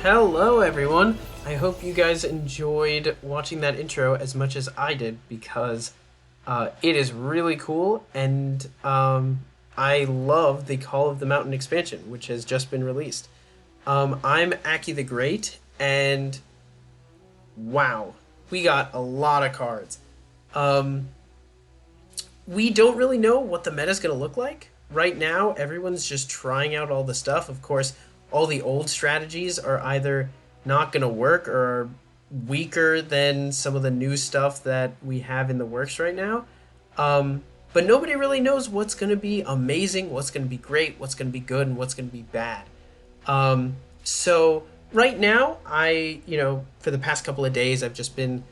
Hello everyone! I hope you guys enjoyed watching that intro as much as I did because it is really cool and I love the Call of the Mountain expansion which has just been released. I'm Aki the Great and wow, we got a lot of cards. Um, we don't really know what the meta is going to look like. Right now, everyone's just trying out all the stuff. Of course, all the old strategies are either not going to work or are weaker than some of the new stuff that we have in the works right now. But nobody really knows what's going to be amazing, what's going to be great, what's going to be good, and what's going to be bad. So right now, for the past couple of days, I've just been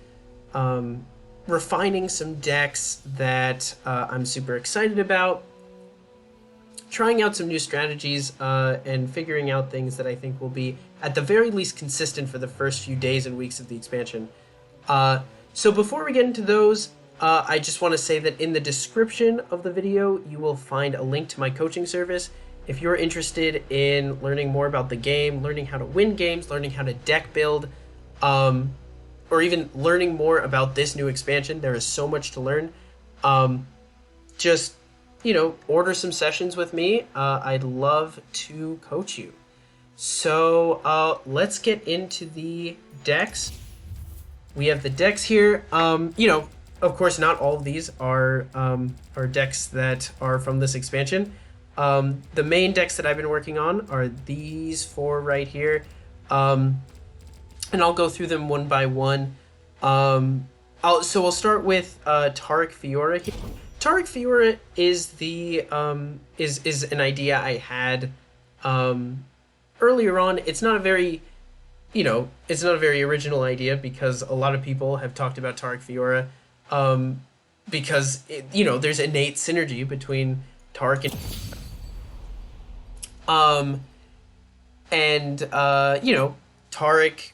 refining some decks that I'm super excited about, trying out some new strategies, and figuring out things that I think will be, at the very least, consistent for the first few days and weeks of the expansion. So before we get into those, I just want to say that in the description of the video, you will find a link to my coaching service. If you're interested in learning more about the game, learning how to win games, learning how to deck build, or even learning more about this new expansion, there is so much to learn. Just order some sessions with me. I'd love to coach you. So let's get into the decks. We have the decks here. Of course, not all of these are decks that are from this expansion. The main decks that I've been working on are these four right here. And I'll go through them one by one. We'll start with Taric Fiora here. Taric Fiora is is an idea I had earlier on. It's not a very original idea because a lot of people have talked about Taric Fiora because there's innate synergy between Taric and Taric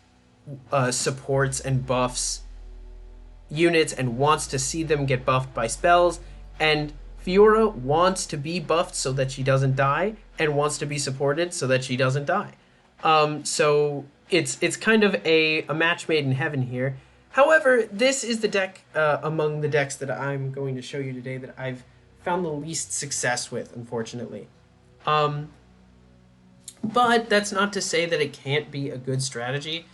supports and buffs units and wants to see them get buffed by spells, and Fiora wants to be buffed so that she doesn't die and wants to be supported so that she doesn't die. So it's kind of a match made in heaven here. However, this is the deck among the decks that I'm going to show you today that I've found the least success with, unfortunately. But that's not to say that it can't be a good strategy.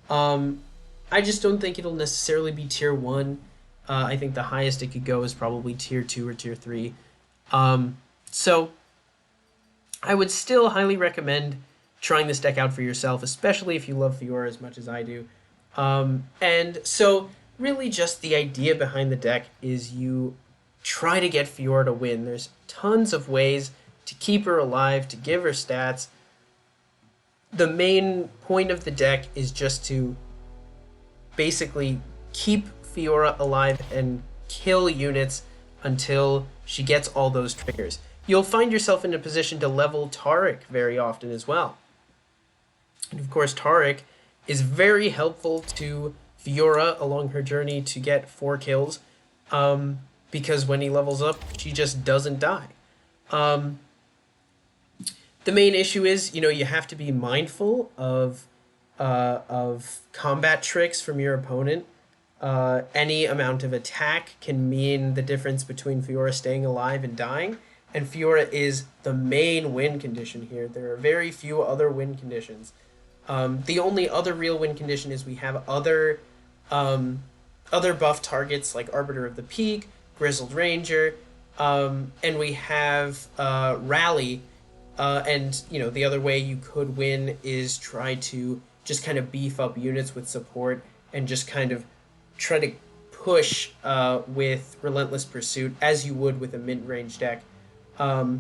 I just don't think it'll necessarily be tier 1. I think the highest it could go is probably tier 2 or tier 3. So I would still highly recommend trying this deck out for yourself, especially if you love Fiora as much as I do. And so really just the idea behind the deck is you try to get Fiora to win. There's tons of ways to keep her alive, to give her stats. The main point of the deck is just to basically keep Fiora alive and kill units until she gets all those triggers. You'll find yourself in a position to level Taric very often as well. And of course, Taric is very helpful to Fiora along her journey to get 4 kills, because when he levels up, she just doesn't die. The main issue is, you have to be mindful of combat tricks from your opponent. Any amount of attack can mean the difference between Fiora staying alive and dying, and Fiora is the main win condition here. There are very few other win conditions. The only other real win condition is we have other buff targets like Arbiter of the Peak, Grizzled Ranger, and we have Rally. And the other way you could win is try to just kind of beef up units with support and just kind of try to push with Relentless Pursuit as you would with a mid-range deck. But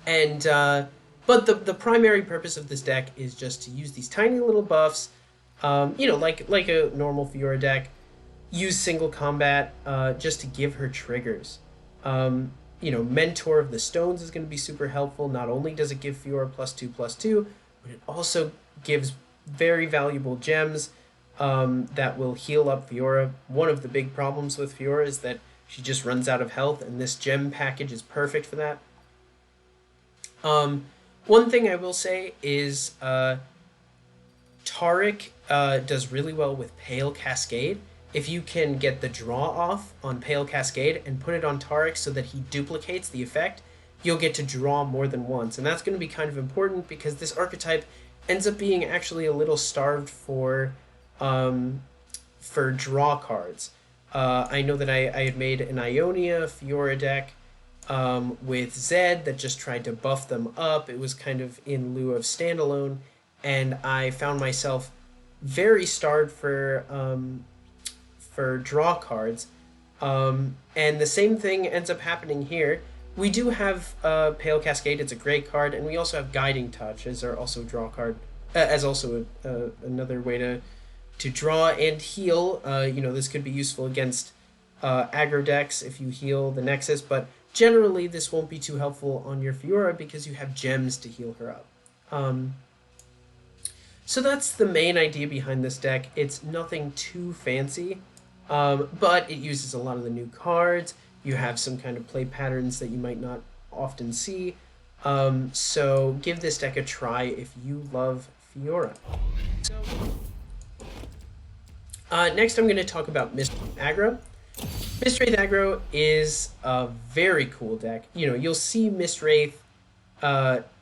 the primary purpose of this deck is just to use these tiny little buffs, like a normal Fiora deck, use single combat just to give her triggers. Mentor of the Stones is going to be super helpful. Not only does it give Fiora +2/+2, but it also gives very valuable gems that will heal up Fiora. One of the big problems with Fiora is that she just runs out of health, and this gem package is perfect for that. One thing I will say is Taric does really well with Pale Cascade. If you can get the draw off on Pale Cascade and put it on Taric so that he duplicates the effect, you'll get to draw more than once. And that's going to be kind of important because this archetype ends up being actually a little starved for draw cards. I know that I had made an Ionia Fiora deck with Zed that just tried to buff them up. It was kind of in lieu of standalone, and I found myself very starved for draw cards. And the same thing ends up happening here. We do have Pale Cascade, it's a great card, and we also have Guiding Touch as our also draw card, as also another way to draw and heal. This could be useful against aggro decks if you heal the Nexus, but generally this won't be too helpful on your Fiora because you have gems to heal her up. So that's the main idea behind this deck. It's nothing too fancy, but it uses a lot of the new cards. You have some kind of play patterns that you might not often see. So give this deck a try if you love Fiora. So, next I'm going to talk about Mistwraith Aggro. Mistwraith Aggro is a very cool deck. You'll see Mistwraith,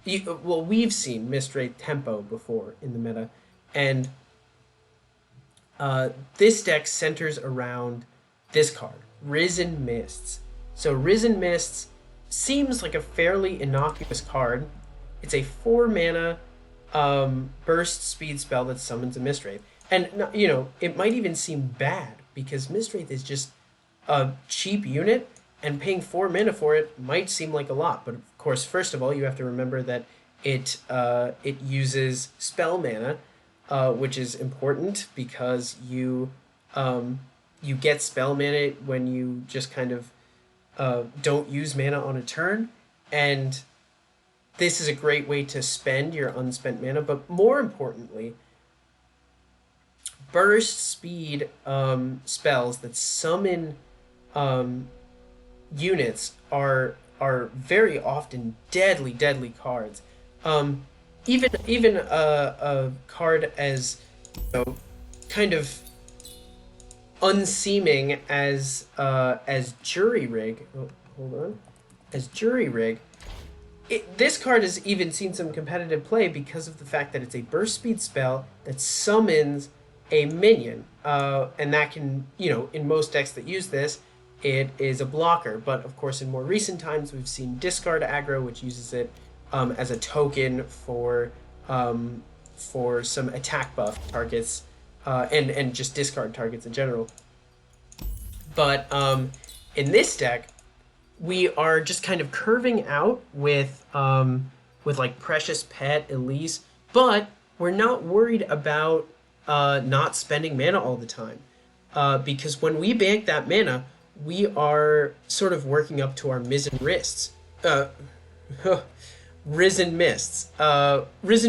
we've seen Mistwraith Tempo before in the meta, and this deck centers around this card, Risen Mists. So Risen Mists seems like a fairly innocuous card. It's a 4-mana burst speed spell that summons a Mistwraith. And, it might even seem bad because Mistwraith is just a cheap unit, and paying 4 mana for it might seem like a lot. But, of course, first of all, you have to remember that it uses spell mana, which is important because you get spell mana when you just kind of don't use mana on a turn. And this is a great way to spend your unspent mana. But more importantly, burst speed spells that summon units are very often deadly cards. Even a card as kind of unseeming as Jury Rig. Oh, hold on, as Jury Rig. This card has even seen some competitive play because of the fact that it's a burst speed spell that summons a minion, and that can, in most decks that use this, it is a blocker. But of course, in more recent times, we've seen Discard Aggro, which uses it as a token for some attack buff targets, and just discard targets in general. But in this deck, we are just kind of curving out with like Precious Pet, Elise, but we're not worried about not spending mana all the time, because when we bank that mana, we are sort of working up to our Risen Mists. Risen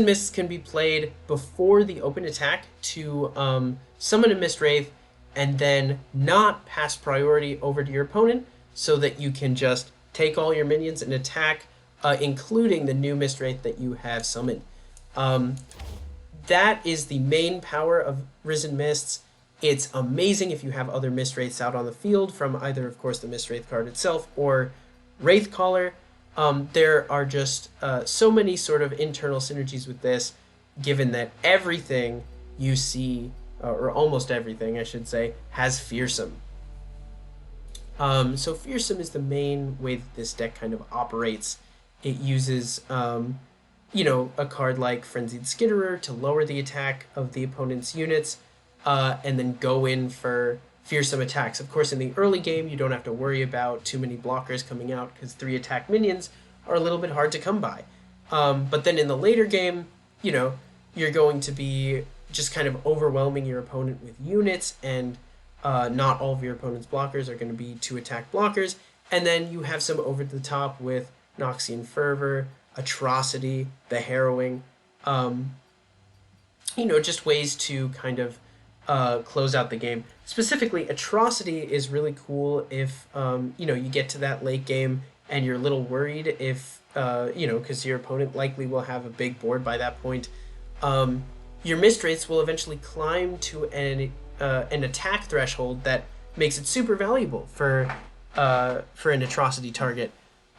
Mists can be played before the open attack to summon a Mistwraith and then not pass priority over to your opponent so that you can just take all your minions and attack, including the new Mistwraith that you have summoned. That is the main power of Risen Mists. It's amazing if you have other Mistwraiths out on the field from either, of course, the Mistwraith card itself or Wraithcaller. There are just so many sort of internal synergies with this, given that everything you see, or almost everything, I should say, has Fearsome. So Fearsome is the main way that this deck kind of operates. It uses, a card like Frenzied Skitterer to lower the attack of the opponent's units, and then go in for fearsome attacks. Of course, in the early game, you don't have to worry about too many blockers coming out because 3 attack minions are a little bit hard to come by. But then in the later game, you're going to be just kind of overwhelming your opponent with units, and not all of your opponent's blockers are going to be 2 attack blockers. And then you have some over the top with Noxian Fervor, Atrocity, the Harrowing, just ways to kind of close out the game. Specifically, Atrocity is really cool if, you get to that late game and you're a little worried if, because your opponent likely will have a big board by that point. your Mistwraiths will eventually climb to an attack threshold that makes it super valuable for an atrocity target.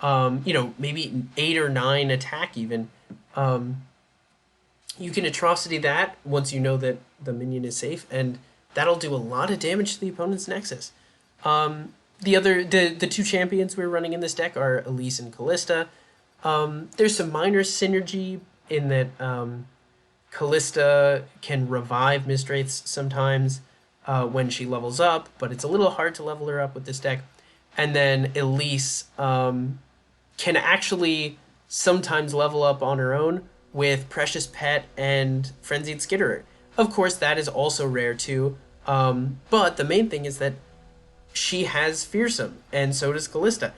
Maybe 8 or 9 attack even. You can atrocity that once you know that the minion is safe, and that'll do a lot of damage to the opponent's Nexus. The two champions we're running in this deck are Elise and Callista. There's some minor synergy in that Callista can revive Mistwraiths sometimes when she levels up, but it's a little hard to level her up with this deck. And then Elise can actually sometimes level up on her own with Precious Pet and Frenzied Skitterer. Of course, that is also rare too, but the main thing is that she has Fearsome, and so does Callista.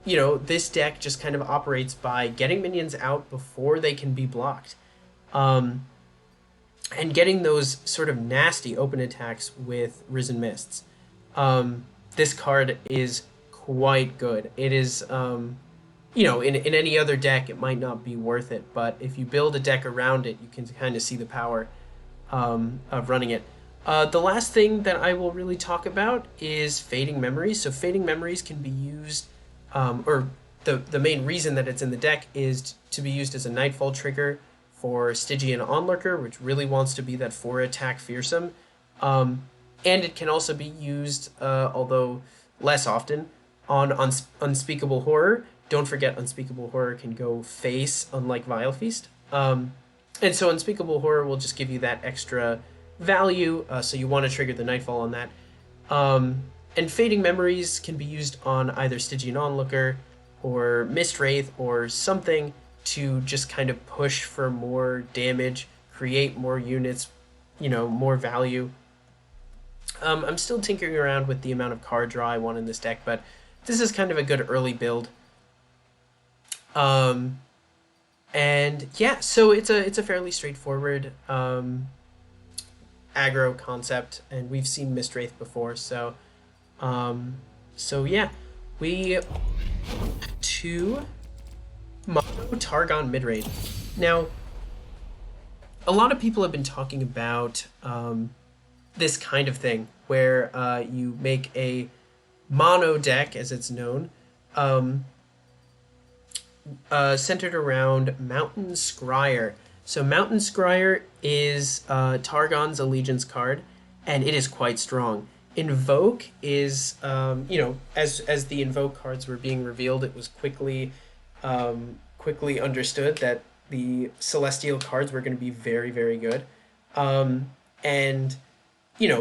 This deck just kind of operates by getting minions out before they can be blocked. And getting those sort of nasty open attacks with Risen Mists. This card is quite good. It is, in any other deck, it might not be worth it, but if you build a deck around it, you can kind of see the power of running it. The last thing that I will really talk about is Fading Memories. So Fading Memories can be used, or the main reason that it's in the deck is to be used as a Nightfall trigger for Stygian Onlurker, which really wants to be that 4-attack Fearsome. And it can also be used, although less often, on Unspeakable Horror. Don't forget, Unspeakable Horror can go face, unlike Vile Feast. And so Unspeakable Horror will just give you that extra value, so you want to trigger the Nightfall on that. And Fading Memories can be used on either Stygian Onlooker or Mistwraith or something to just kind of push for more damage, create more units, more value. I'm still tinkering around with the amount of card draw I want in this deck, but this is kind of a good early build. And yeah, so it's a fairly straightforward aggro concept, and we've seen Mistwraith before, so yeah, we to Mono Targon Midrange. Now, a lot of people have been talking about this kind of thing, where you make a mono deck, as it's known, centered around Mountain Scryer. So Mountain Scryer is Targon's Allegiance card, and it is quite strong. Invoke is, as the Invoke cards were being revealed, it was quickly understood that the Celestial cards were going to be very, very good. And,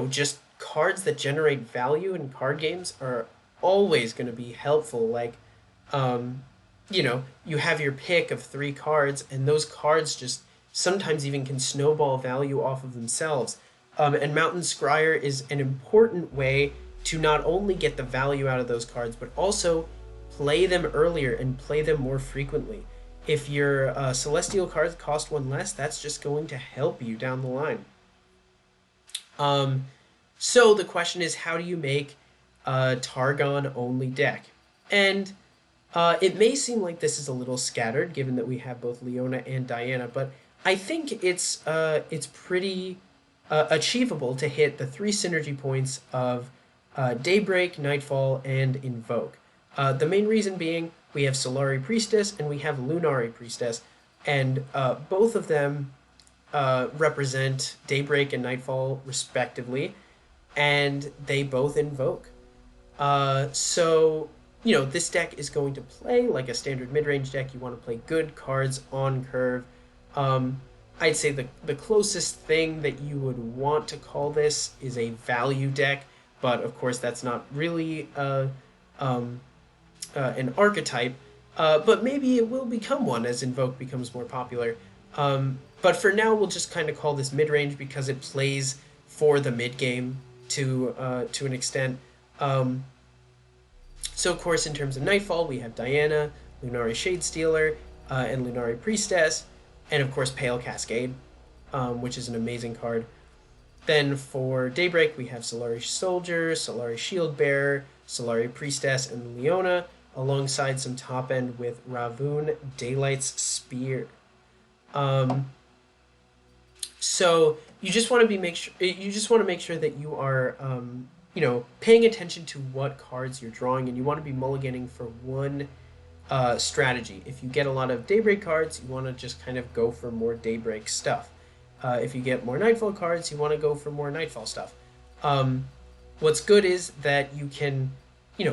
just cards that generate value in card games are always going to be helpful. Like, you have your pick of 3 cards, and those cards just sometimes even can snowball value off of themselves. And Mountain Scryer is an important way to not only get the value out of those cards, but also play them earlier and play them more frequently. If your Celestial cards cost 1 less, that's just going to help you down the line. So the question is, how do you make a Targon-only deck? And it may seem like this is a little scattered, given that we have both Leona and Diana, but I think it's pretty achievable to hit the 3 synergy points of Daybreak, Nightfall, and Invoke. The main reason being we have Solari Priestess and we have Lunari Priestess, and both of them represent Daybreak and Nightfall respectively, and they both invoke. So, this deck is going to play like a standard mid-range deck. You want to play good cards on curve. I'd say the closest thing that you would want to call this is a value deck, but of course that's not really an archetype, but maybe it will become one as Invoke becomes more popular. But for now, we'll just kind of call this mid-range because it plays for the mid-game to an extent. So, of course, in terms of Nightfall, we have Diana, Lunari Shadestealer, and Lunari Priestess, and, of course, Pale Cascade, which is an amazing card. Then for Daybreak, we have Solari Soldier, Solari Shieldbearer, Solari Priestess, and Leona, alongside some top end with Ravun Daylight's Spear. So you just want to make sure that you are paying attention to what cards you're drawing, and you want to be mulliganing for one strategy. If you get a lot of Daybreak cards, you want to just kind of go for more Daybreak stuff. If you get more Nightfall cards, you want to go for more Nightfall stuff. What's good is that you can,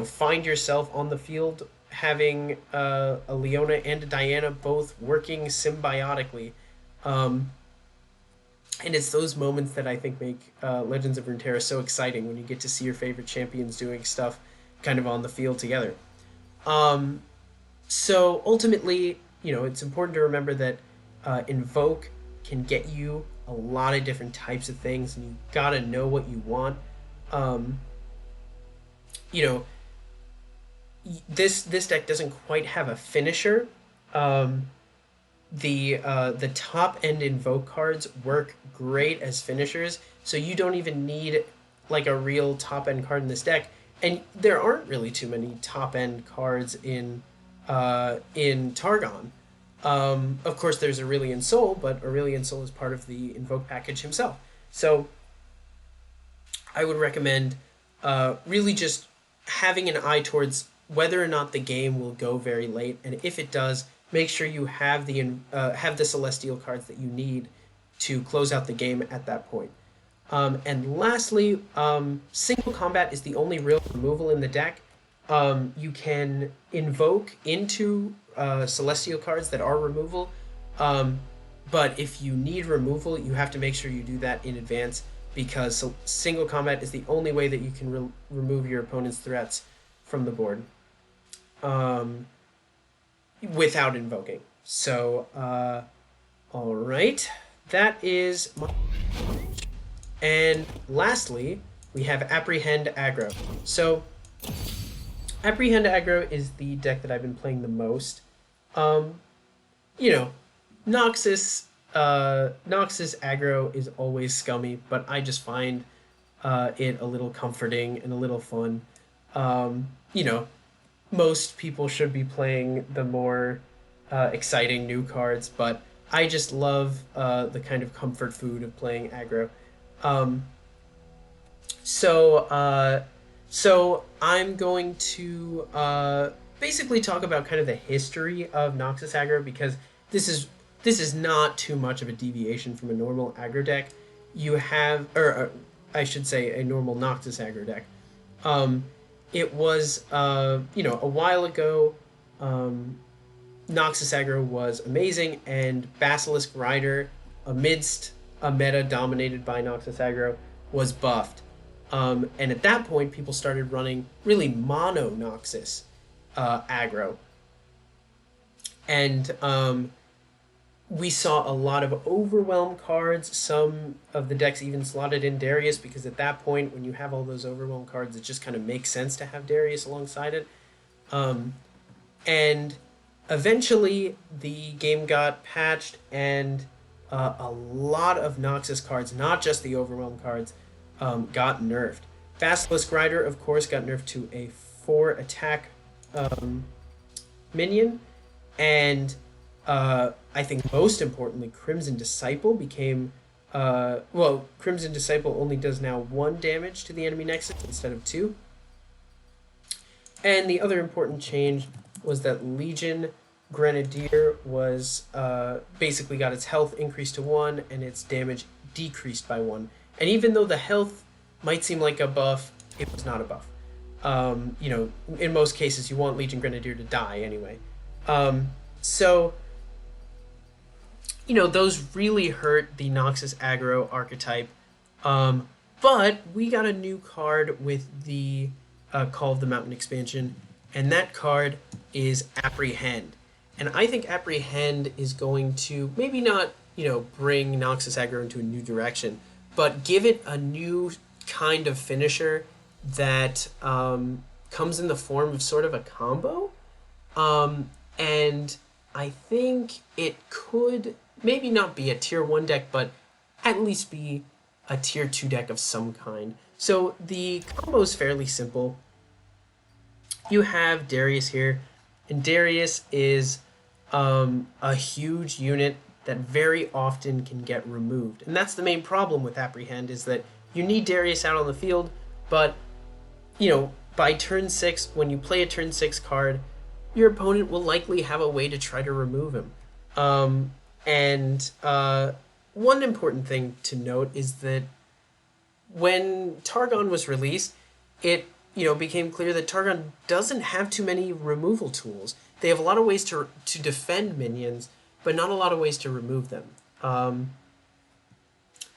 find yourself on the field having a Leona and a Diana both working symbiotically. Um, and it's those moments that I think make Legends of Runeterra so exciting, when you get to see your favorite champions doing stuff kind of on the field together. Um, so ultimately, it's important to remember that Invoke can get you a lot of different types of things, and you gotta know what you want. Um, you know, this deck doesn't quite have a finisher. Um, the top end Invoke cards work great as finishers, so you don't even need like a real top end card in this deck. And there aren't really too many top end cards in Targon. Of course, there's Aurelion Soul, but Aurelion Soul is part of the Invoke package himself. So I would recommend really just having an eye towards whether or not the game will go very late, and if it does, make sure you have the Celestial cards that you need to close out the game at that point. And lastly, single combat is the only real removal in the deck. You can invoke into Celestial cards that are removal, but if you need removal, you have to make sure you do that in advance, because single combat is the only way that you can remove your opponent's threats from the board without invoking. So, all right, that is my... And lastly, we have Apprehend Aggro. So, Apprehend Aggro is the deck that I've been playing the most. You know, Noxus aggro is always scummy, but I just find it a little comforting and a little fun. You know, most people should be playing the more exciting new cards, but I just love the kind of comfort food of playing aggro. So I'm going to basically talk about kind of the history of Noxus aggro, because this is not too much of a deviation from a normal aggro deck. You have, or I should say, a normal Noxus aggro deck. It was, a while ago, Noxus aggro was amazing, and Basilisk Rider, amidst a meta dominated by Noxus aggro, was buffed. And at that point, people started running really mono Noxus aggro. And we saw a lot of Overwhelm cards. Some of the decks even slotted in Darius, because at that point, when you have all those Overwhelm cards, it just kind of makes sense to have Darius alongside it. And eventually, the game got patched, and a lot of Noxus cards, not just the Overwhelm cards, got nerfed. Basilisk Rider, of course, got nerfed to a 4 attack minion, and I think most importantly, Crimson Disciple became... Crimson Disciple only does now 1 damage to the enemy nexus instead of 2. And the other important change was that Legion Grenadier was basically got its health increased to 1 and its damage decreased by 1. And even though the health might seem like a buff, it was not a buff. In most cases, you want Legion Grenadier to die anyway. Those really hurt the Noxus aggro archetype. But we got a new card with the Call of the Mountain expansion, and that card is Apprehend. And I think Apprehend is going to maybe not, bring Noxus aggro into a new direction, but give it a new kind of finisher that comes in the form of sort of a combo. And I think it could maybe not be a tier 1 deck, but at least be a tier 2 deck of some kind. So the combo is fairly simple. You have Darius here, and Darius is a huge unit that very often can get removed. And that's the main problem with Apprehend, is that you need Darius out on the field, but, you know, by turn 6, when you play a turn 6 card, your opponent will likely have a way to try to remove him. One important thing to note is that when Targon was released, it became clear that Targon doesn't have too many removal tools. They have a lot of ways to defend minions, but not a lot of ways to remove them.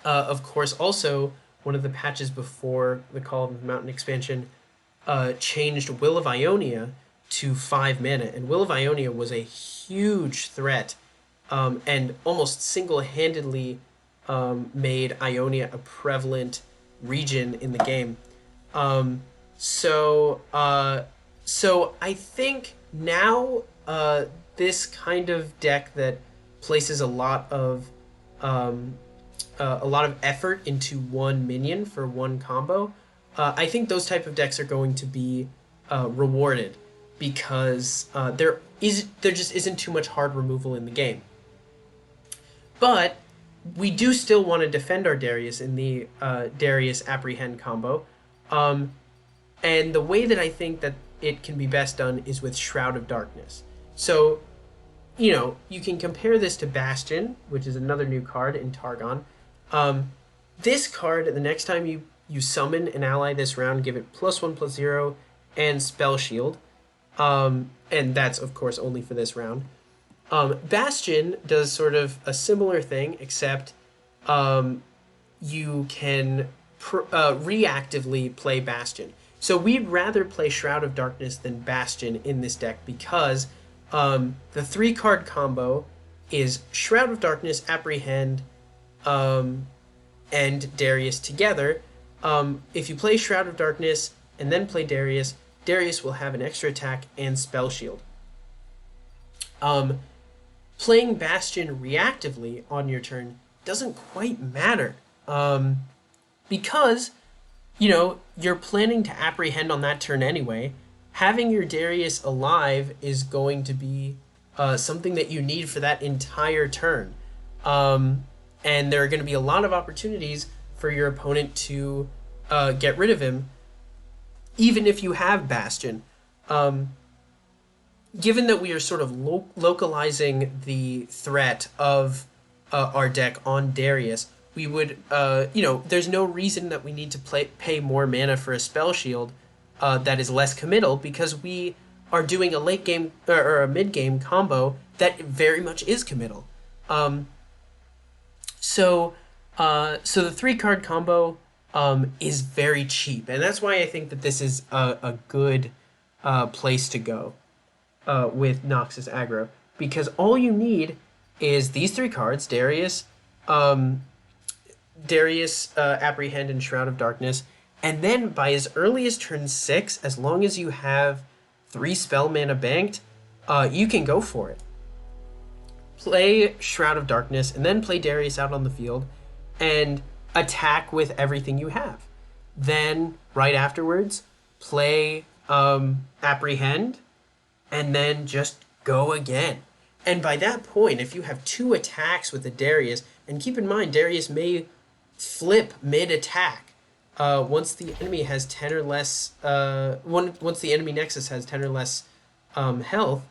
Of course, also, one of the patches before the Call of the Mountain expansion changed Will of Ionia to 5 mana, and Will of Ionia was a huge threat, and almost single-handedly made Ionia a prevalent region in the game. So I think now this kind of deck that places a lot of effort into one minion for one combo, I think those type of decks are going to be rewarded, because there just isn't too much hard removal in the game. But we do still want to defend our Darius in the Darius Apprehend combo. And the way that I think that it can be best done is with Shroud of Darkness. So, you can compare this to Bastion, which is another new card in Targon. This card, the next time you summon an ally this round, give it +1/+0 and Spell Shield. And that's, of course, only for this round. Bastion does sort of a similar thing, except you can reactively play Bastion. So we'd rather play Shroud of Darkness than Bastion in this deck, because the 3-card combo is Shroud of Darkness, Apprehend, and Darius together. If you play Shroud of Darkness and then play Darius, Darius will have an extra attack and Spell Shield. Playing Bastion reactively on your turn doesn't quite matter, because you're planning to Apprehend on that turn anyway. Having your Darius alive is going to be something that you need for that entire turn. And there are going to be a lot of opportunities for your opponent to get rid of him, even if you have Bastion. Given that we are sort of localizing the threat of our deck on Darius, we would, there's no reason that we need to pay more mana for a Spell Shield that is less committal, because we are doing a late game or a mid game combo that very much is committal. So the 3-card combo is very cheap, and that's why I think that this is a good place to go with Noxus Aggro, because all you need is these 3 cards: Darius, Apprehend, and Shroud of Darkness. And then by as early as turn 6, as long as you have 3 spell mana banked, you can go for it. Play Shroud of Darkness and then play Darius out on the field and attack with everything you have. Then right afterwards, play Apprehend and then just go again. And by that point, if you have 2 attacks with the Darius, and keep in mind, Darius may flip mid-attack. Once the enemy has 10 or less, once the enemy Nexus has 10 or less health,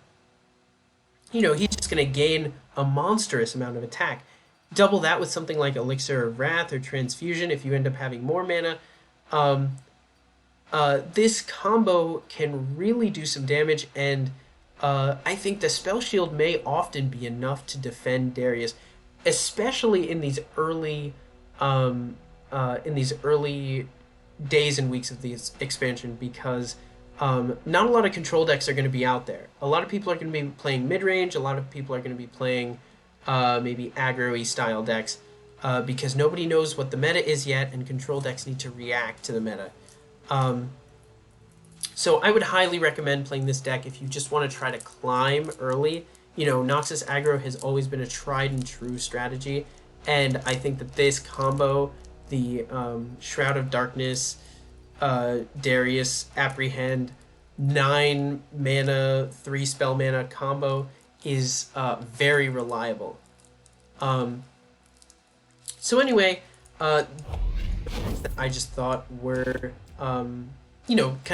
he's just going to gain a monstrous amount of attack. Double that with something like Elixir of Wrath or Transfusion if you end up having more mana. This combo can really do some damage, and I think the Spell Shield may often be enough to defend Darius, especially in these early days and weeks of this expansion, because not a lot of control decks are going to be out there. A lot of people are going to be playing midrange. A lot of people are going to be playing maybe aggro-y style decks, because nobody knows what the meta is yet, and control decks need to react to the meta. So I would highly recommend playing this deck if you just want to try to climb early. Noxus Aggro has always been a tried and true strategy, and I think that this combo, the Shroud of Darkness, Darius, Apprehend, 9 mana, 3 spell mana combo is very reliable. So anyway, I just thought were, kind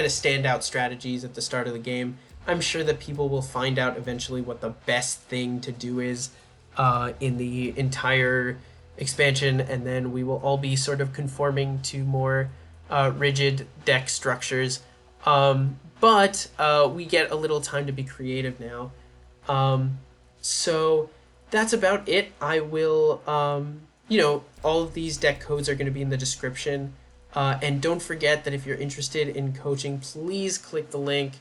of standout strategies at the start of the game. I'm sure that people will find out eventually what the best thing to do is in the entire expansion, and then we will all be sort of conforming to more rigid deck structures. But we get a little time to be creative now. So that's about it. I will, all of these deck codes are going to be in the description. And don't forget that if you're interested in coaching, please click the link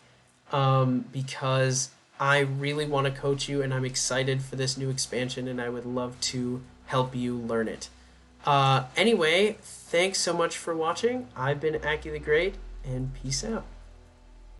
because I really want to coach you and I'm excited for this new expansion and I would love to help you learn it. Anyway, thanks so much for watching. I've been Aki the Great, and peace out.